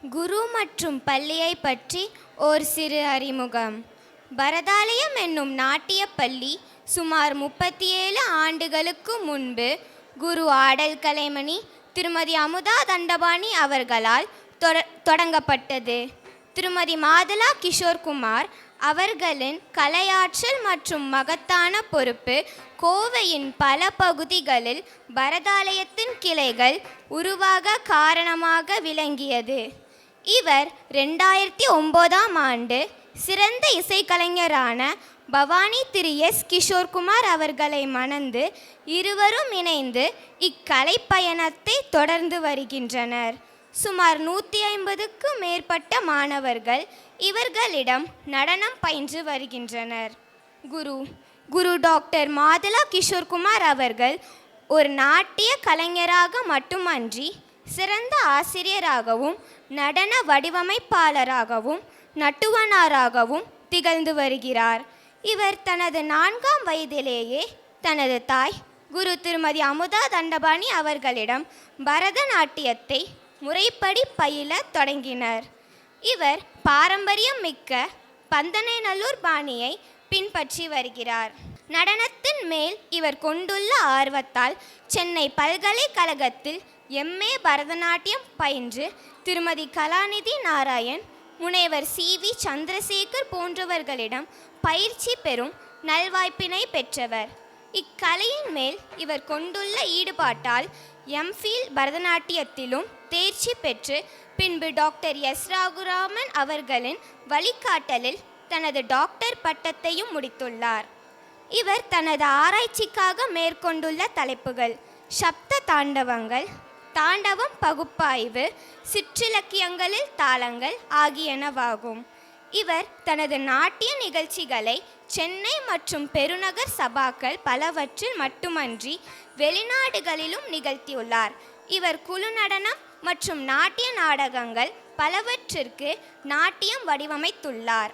குரு மற்றும் பள்ளியை பற்றி ஓர் சிறு அறிமுகம். பரதாலயம் என்னும் நாட்டிய பள்ளி சுமார் 37 ஆண்டுகளுக்கு முன்பு குரு ஆடல் கலைமணி திருமதி அமுதா தண்டபாணி அவர்களால் தொடங்கப்பட்டது. திருமதி மாதலா கிஷோர்குமார் அவர்களின் கலையாற்றல் மற்றும் மகத்தான பொறுப்பு கோவையின் பல பகுதிகளில் பரதாலயத்தின் கிளைகள் உருவாக காரணமாக விளங்கியது. இவர் 2009ஆம் ஆண்டு சிறந்த இசைக்கலைஞரான பவானி திரு எஸ் கிஷோர்குமார் அவர்களை மணந்து இருவரும் இணைந்து இக்கலை பயணத்தை தொடர்ந்து வருகின்றனர். சுமார் 150க்கும் மேற்பட்ட மாணவர்கள் இவர்களிடம் நடனம் பயின்று வருகின்றனர். குரு டாக்டர் மாதலா கிஷோர்குமார் அவர்கள் ஒரு நாட்டிய கலைஞராக மட்டுமன்றி சிறந்த ஆசிரியராகவும் நடன வடிவமைப்பாளராகவும் நட்டுவனாராகவும் திகழ்ந்து வருகிறார். இவர் தனது 4ஆம் வயதிலேயே தனது தாய் குரு திருமதி அமுதா தண்டபாணி அவர்களிடம் பரதநாட்டியத்தை முறைப்படி பயில தொடங்கினர். இவர் பாரம்பரியம் மிக்க பந்தனைநல்லூர் பாணியை பின்பற்றி வருகிறார். நடனத்தின் மேல் இவர் கொண்டுள்ள ஆர்வத்தால் சென்னை பல்கலைக்கழகத்தில் MA பரதநாட்டியம் பயின்று திருமதி கலாநிதி நாராயண், முனைவர் CV சந்திரசேகர் போன்றவர்களிடம் பயிற்சி பெறும் நல்வாய்ப்பினை பெற்றவர். இக்கலையின் மேல் இவர் கொண்டுள்ள ஈடுபாட்டால் MPhil பரதநாட்டியத்திலும் தேர்ச்சி பெற்று பின்பு டாக்டர் எஸ் ராகுராமன் அவர்களின் வழிகாட்டலில் தனது டாக்டர் பட்டத்தையும் முடித்துள்ளார். இவர் தனது ஆராய்ச்சிக்காக மேற்கொண்டுள்ள தலைப்புகள் சப்த தாண்டவங்கள், தாண்டவம் பகுப்பாய்வு, சிற்றிலக்கியங்களில் தாளங்கள் ஆகியனவாகும். இவர் தனது நாட்டிய நிகழ்ச்சிகளை சென்னை மற்றும் பெருநகர் சபாக்கள் பலவற்றில் மட்டுமன்றி வெளிநாடுகளிலும் நிகழ்த்தியுள்ளார். இவர் குழு நடனம் மற்றும் நாட்டிய நாடகங்கள் பலவற்றிற்கு நாட்டியம் வடிவமைத்துள்ளார்.